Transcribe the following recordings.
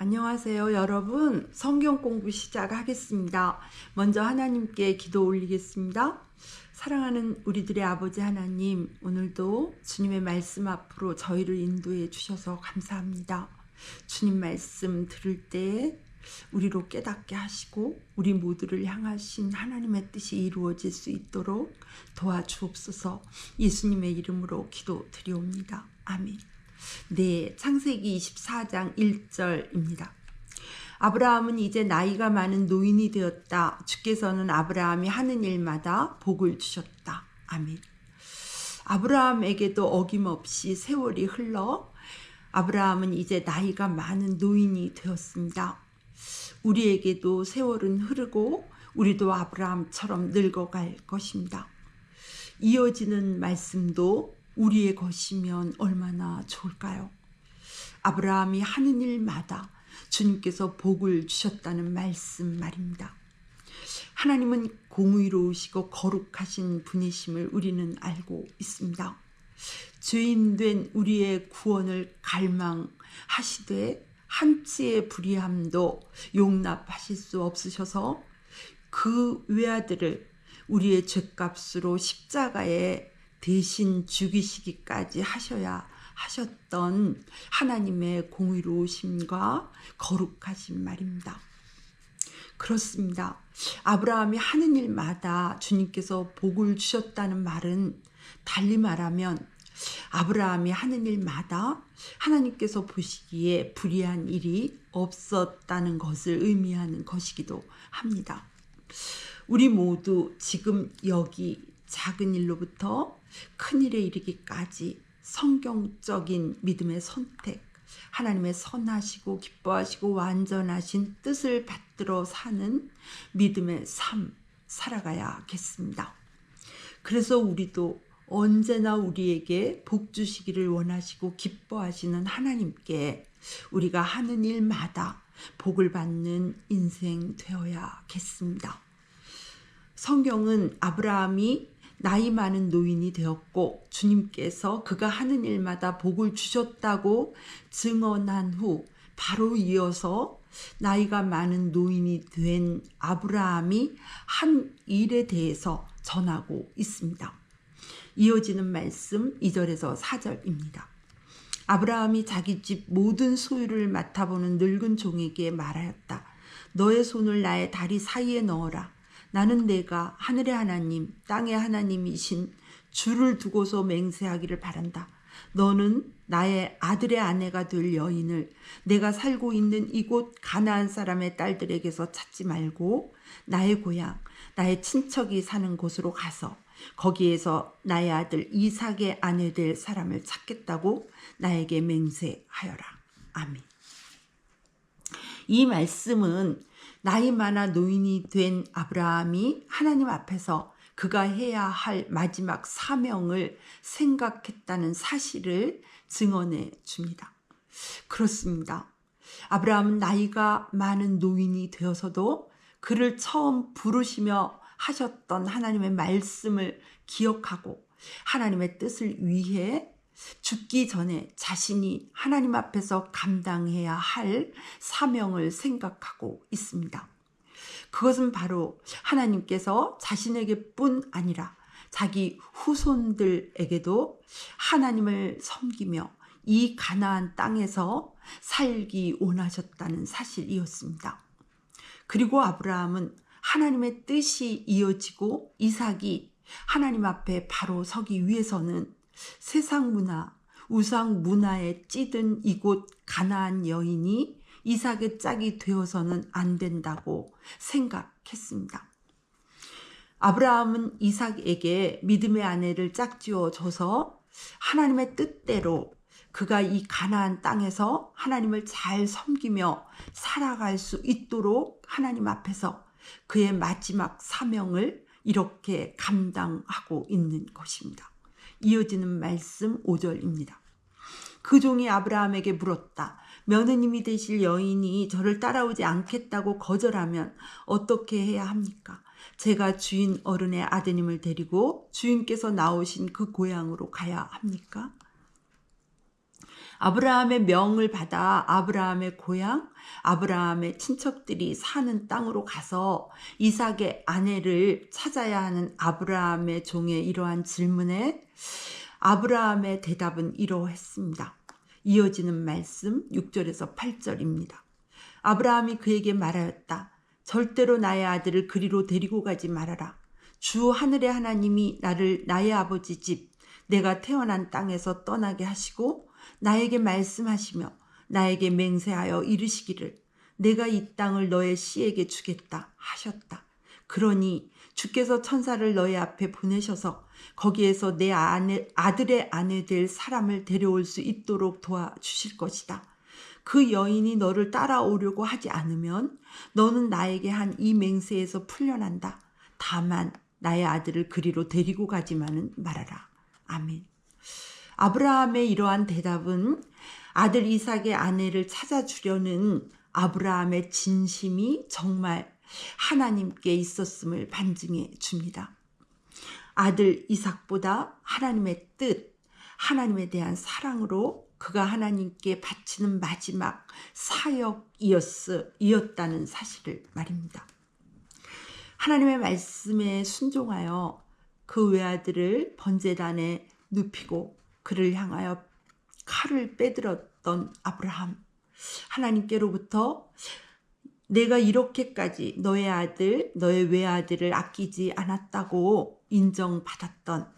안녕하세요, 여러분. 성경 공부 시작하겠습니다. 먼저 하나님께 기도 올리겠습니다. 사랑하는 우리들의 아버지 하나님, 오늘도 주님의 말씀 앞으로 저희를 인도해 주셔서 감사합니다. 주님 말씀 들을 때 우리로 깨닫게 하시고 우리 모두를 향하신 하나님의 뜻이 이루어질 수 있도록 도와주옵소서. 예수님의 이름으로 기도드리옵니다. 아멘. 네, 창세기 24장 1절입니다. 아브라함은 이제 나이가 많은 노인이 되었다. 주께서는 아브라함이 하는 일마다 복을 주셨다. 아멘. 아브라함에게도 어김없이 세월이 흘러 아브라함은 이제 나이가 많은 노인이 되었습니다. 우리에게도 세월은 흐르고 우리도 아브라함처럼 늙어갈 것입니다. 이어지는 말씀도 우리의 것이면 얼마나 좋을까요? 아브라함이 하는 일마다 주님께서 복을 주셨다는 말씀 말입니다. 하나님은 공의로우시고 거룩하신 분이심을 우리는 알고 있습니다. 죄인된 우리의 구원을 갈망하시되 한치의 불의함도 용납하실 수 없으셔서 그 외아들을 우리의 죄값으로 십자가에 대신 죽이시기까지 하셨던 하나님의 공의로우심과 거룩하신 말입니다. 그렇습니다. 아브라함이 하는 일마다 주님께서 복을 주셨다는 말은 달리 말하면 아브라함이 하는 일마다 하나님께서 보시기에 불의한 일이 없었다는 것을 의미하는 것이기도 합니다. 우리 모두 지금 여기 작은 일로부터 큰 일에 이르기까지 성경적인 믿음의 선택, 하나님의 선하시고 기뻐하시고 완전하신 뜻을 받들어 사는 믿음의 삶 살아가야겠습니다. 그래서 우리도 언제나 우리에게 복 주시기를 원하시고 기뻐하시는 하나님께 우리가 하는 일마다 복을 받는 인생 되어야겠습니다. 성경은 아브라함이 나이 많은 노인이 되었고 주님께서 그가 하는 일마다 복을 주셨다고 증언한 후 바로 이어서 나이가 많은 노인이 된 아브라함이 한 일에 대해서 전하고 있습니다. 이어지는 말씀 2절에서 4절입니다. 아브라함이 자기 집 모든 소유를 맡아보는 늙은 종에게 말하였다. 너의 손을 나의 다리 사이에 넣어라. 나는 내가 하늘의 하나님, 땅의 하나님이신 주를 두고서 맹세하기를 바란다. 너는 나의 아들의 아내가 될 여인을 내가 살고 있는 이곳 가나안 사람의 딸들에게서 찾지 말고 나의 고향, 나의 친척이 사는 곳으로 가서 거기에서 나의 아들 이삭의 아내 될 사람을 찾겠다고 나에게 맹세하여라. 아멘. 이 말씀은 나이 많아 노인이 된 아브라함이 하나님 앞에서 그가 해야 할 마지막 사명을 생각했다는 사실을 증언해 줍니다. 그렇습니다. 아브라함은 나이가 많은 노인이 되어서도 그를 처음 부르시며 하셨던 하나님의 말씀을 기억하고 하나님의 뜻을 위해 죽기 전에 자신이 하나님 앞에서 감당해야 할 사명을 생각하고 있습니다. 그것은 바로 하나님께서 자신에게뿐 아니라 자기 후손들에게도 하나님을 섬기며 이 가나안 땅에서 살기 원하셨다는 사실이었습니다. 그리고 아브라함은 하나님의 뜻이 이어지고 이삭이 하나님 앞에 바로 서기 위해서는 세상 문화, 우상 문화에 찌든 이곳 가나안 여인이 이삭의 짝이 되어서는 안 된다고 생각했습니다. 아브라함은 이삭에게 믿음의 아내를 짝지어 줘서 하나님의 뜻대로 그가 이 가나안 땅에서 하나님을 잘 섬기며 살아갈 수 있도록 하나님 앞에서 그의 마지막 사명을 이렇게 감당하고 있는 것입니다. 이어지는 말씀 5절입니다. 그 종이 아브라함에게 물었다. 며느님이 되실 여인이 저를 따라오지 않겠다고 거절하면 어떻게 해야 합니까? 제가 주인 어른의 아드님을 데리고 주인께서 나오신 그 고향으로 가야 합니까? 아브라함의 명을 받아 아브라함의 고향, 아브라함의 친척들이 사는 땅으로 가서 이삭의 아내를 찾아야 하는 아브라함의 종의 이러한 질문에 아브라함의 대답은 이러했습니다. 이어지는 말씀 6절에서 8절입니다. 아브라함이 그에게 말하였다. 절대로 나의 아들을 그리로 데리고 가지 말아라. 주 하늘의 하나님이 나를 나의 아버지 집, 내가 태어난 땅에서 떠나게 하시고 나에게 말씀하시며 나에게 맹세하여 이르시기를 내가 이 땅을 너의 씨에게 주겠다 하셨다. 그러니 주께서 천사를 너의 앞에 보내셔서 거기에서 내 아들의 아내 될 사람을 데려올 수 있도록 도와주실 것이다. 그 여인이 너를 따라오려고 하지 않으면 너는 나에게 한 이 맹세에서 풀려난다. 다만 나의 아들을 그리로 데리고 가지만은 말아라. 아멘. 아브라함의 이러한 대답은 아들 이삭의 아내를 찾아주려는 아브라함의 진심이 정말 하나님께 있었음을 반증해 줍니다. 아들 이삭보다 하나님의 뜻, 하나님에 대한 사랑으로 그가 하나님께 바치는 마지막 사역이었다는 사실을 말입니다. 하나님의 말씀에 순종하여 그 외아들을 번제단에 눕히고 그를 향하여 칼을 빼들었던 아브라함, 하나님께로부터 내가 이렇게까지 너의 아들, 너의 외아들을 아끼지 않았다고 인정받았던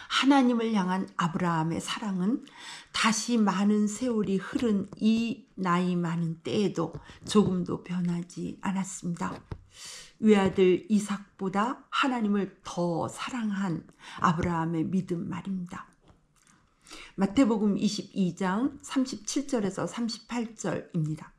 하나님을 향한 아브라함의 사랑은 다시 많은 세월이 흐른 이 나이 많은 때에도 조금도 변하지 않았습니다. 외아들 이삭보다 하나님을 더 사랑한 아브라함의 믿음 말입니다. 마태복음 22장 37절에서 38절입니다.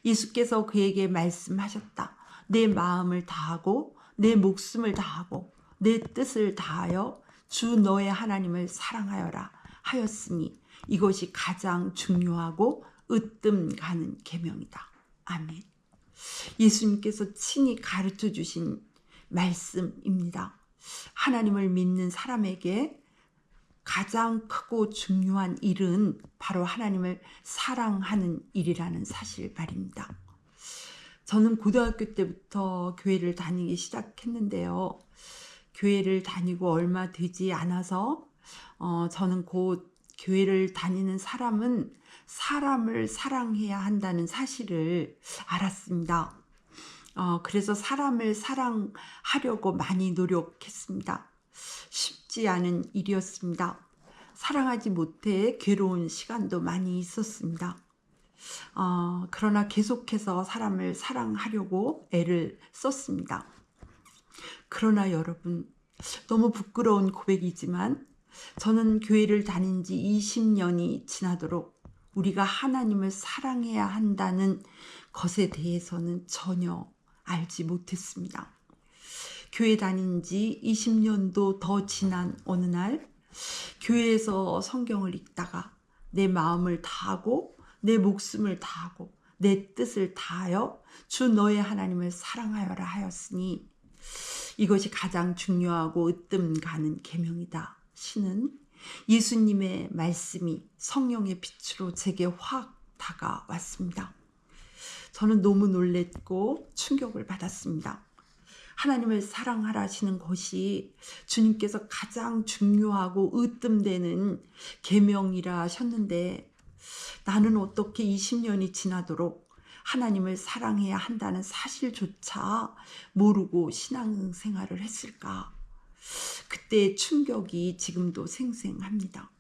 예수께서 그에게 말씀하셨다. 내 마음을 다하고 내 목숨을 다하고 내 뜻을 다하여 주 너의 하나님을 사랑하여라 하였으니 이것이 가장 중요하고 으뜸 가는 계명이다. 아멘. 예수님께서 친히 가르쳐 주신 말씀입니다. 하나님을 믿는 사람에게 가장 크고 중요한 일은 바로 하나님을 사랑하는 일이라는 사실 말입니다. 저는 고등학교 때부터 교회를 다니기 시작했는데요. 교회를 다니고 얼마 되지 않아서 저는 곧 교회를 다니는 사람은 사람을 사랑해야 한다는 사실을 알았습니다. 그래서 사람을 사랑하려고 많이 노력했습니다. 쉽지 않은 일이었습니다. 사랑하지 못해 괴로운 시간도 많이 있었습니다. 그러나 계속해서 사람을 사랑하려고 애를 썼습니다. 그러나 여러분, 너무 부끄러운 고백이지만 저는 교회를 다닌 지 20년이 지나도록 우리가 하나님을 사랑해야 한다는 것에 대해서는 전혀 알지 못했습니다. 교회 다닌 지 20년도 더 지난 어느 날 교회에서 성경을 읽다가 내 마음을 다하고 내 목숨을 다하고 내 뜻을 다하여 주 너의 하나님을 사랑하여라 하였으니 이것이 가장 중요하고 으뜸 가는 계명이다. 시는 예수님의 말씀이 성령의 빛으로 제게 확 다가왔습니다. 저는 너무 놀랬고 충격을 받았습니다. 하나님을 사랑하라 하시는 것이 주님께서 가장 중요하고 으뜸되는 계명이라 하셨는데 나는 어떻게 20년이 지나도록 하나님을 사랑해야 한다는 사실조차 모르고 신앙생활을 했을까? 그때의 충격이 지금도 생생합니다.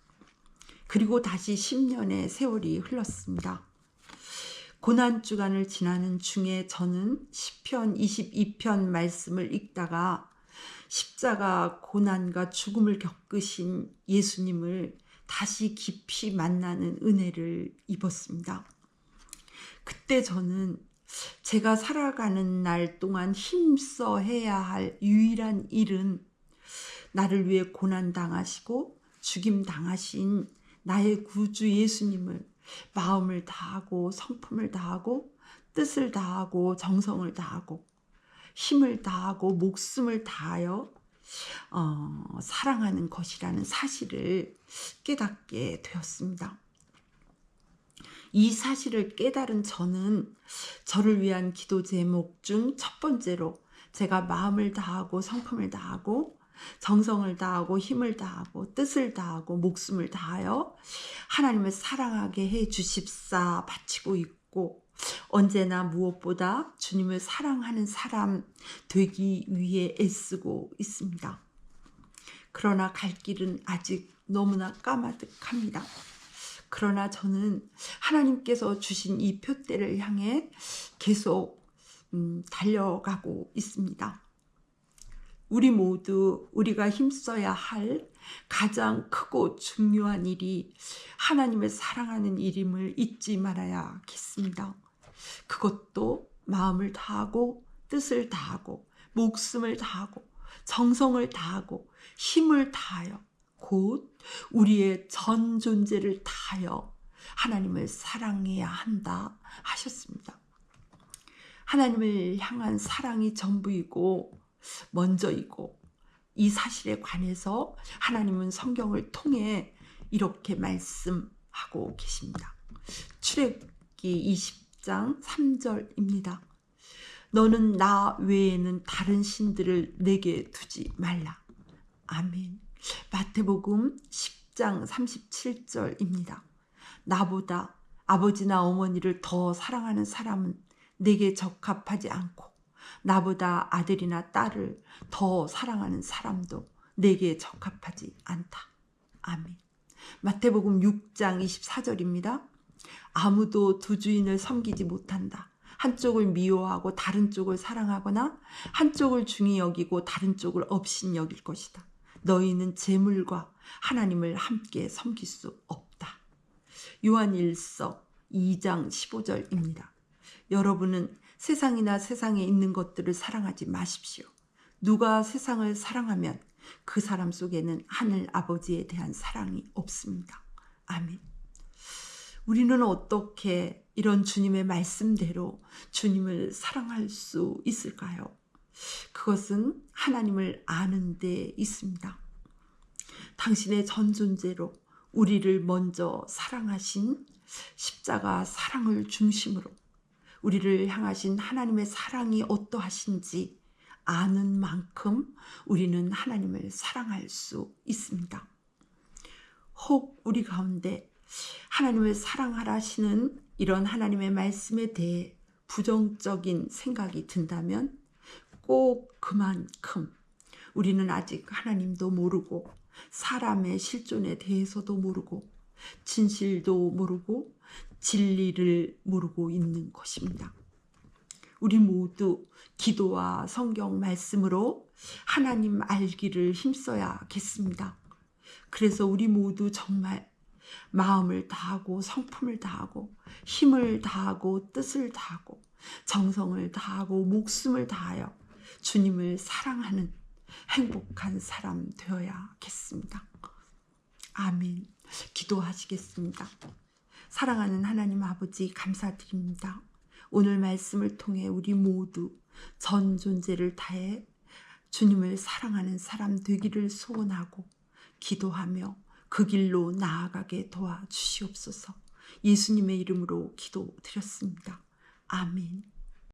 그리고 다시 10년의 세월이 흘렀습니다. 고난주간을 지나는 중에 저는 시편 22편 말씀을 읽다가 십자가 고난과 죽음을 겪으신 예수님을 다시 깊이 만나는 은혜를 입었습니다. 그때 저는 제가 살아가는 날 동안 힘써 해야 할 유일한 일은 나를 위해 고난당하시고 죽임당하신 나의 구주 예수님을 마음을 다하고 성품을 다하고 뜻을 다하고 정성을 다하고 힘을 다하고 목숨을 다하여 사랑하는 것이라는 사실을 깨닫게 되었습니다. 이 사실을 깨달은 저는 저를 위한 기도 제목 중 첫 번째로 제가 마음을 다하고 성품을 다하고 정성을 다하고 힘을 다하고 뜻을 다하고 목숨을 다하여 하나님을 사랑하게 해 주십사 바치고 있고, 언제나 무엇보다 주님을 사랑하는 사람 되기 위해 애쓰고 있습니다. 그러나 갈 길은 아직 너무나 까마득합니다. 그러나 저는 하나님께서 주신 이 표대를 향해 계속 달려가고 있습니다. 우리 모두 우리가 힘써야 할 가장 크고 중요한 일이 하나님을 사랑하는 일임을 잊지 말아야겠습니다. 그것도 마음을 다하고 뜻을 다하고 목숨을 다하고 정성을 다하고 힘을 다하여 곧 우리의 전 존재를 다하여 하나님을 사랑해야 한다 하셨습니다. 하나님을 향한 사랑이 전부이고 먼저이고, 이 사실에 관해서 하나님은 성경을 통해 이렇게 말씀하고 계십니다. 출애굽기 20장 3절입니다. 너는 나 외에는 다른 신들을 내게 두지 말라. 아멘. 마태복음 10장 37절입니다. 나보다 아버지나 어머니를 더 사랑하는 사람은 내게 적합하지 않고, 나보다 아들이나 딸을 더 사랑하는 사람도 내게 적합하지 않다. 아멘. 마태복음 6장 24절입니다. 아무도 두 주인을 섬기지 못한다. 한쪽을 미워하고 다른 쪽을 사랑하거나 한쪽을 중히 여기고 다른 쪽을 업신 여길 것이다. 너희는 재물과 하나님을 함께 섬길 수 없다. 요한일서 2장 15절입니다. 여러분은 세상이나 세상에 있는 것들을 사랑하지 마십시오. 누가 세상을 사랑하면 그 사람 속에는 하늘 아버지에 대한 사랑이 없습니다. 아멘. 우리는 어떻게 이런 주님의 말씀대로 주님을 사랑할 수 있을까요? 그것은 하나님을 아는 데 있습니다. 당신의 전 존재로 우리를 먼저 사랑하신 십자가 사랑을 중심으로 우리를 향하신 하나님의 사랑이 어떠하신지 아는 만큼 우리는 하나님을 사랑할 수 있습니다. 혹 우리 가운데 하나님을 사랑하라 하시는 이런 하나님의 말씀에 대해 부정적인 생각이 든다면 꼭 그만큼 우리는 아직 하나님도 모르고 사람의 실존에 대해서도 모르고 진실도 모르고 진리를 모르고 있는 것입니다. 우리 모두 기도와 성경 말씀으로 하나님 알기를 힘써야겠습니다. 그래서 우리 모두 정말 마음을 다하고 성품을 다하고 힘을 다하고 뜻을 다하고 정성을 다하고 목숨을 다하여 주님을 사랑하는 행복한 사람 되어야겠습니다. 아멘. 기도하시겠습니다. 사랑하는 하나님 아버지, 감사드립니다. 오늘 말씀을 통해 우리 모두 전 존재를 다해 주님을 사랑하는 사람 되기를 소원하고 기도하며 그 길로 나아가게 도와주시옵소서. 예수님의 이름으로 기도드렸습니다. 아멘.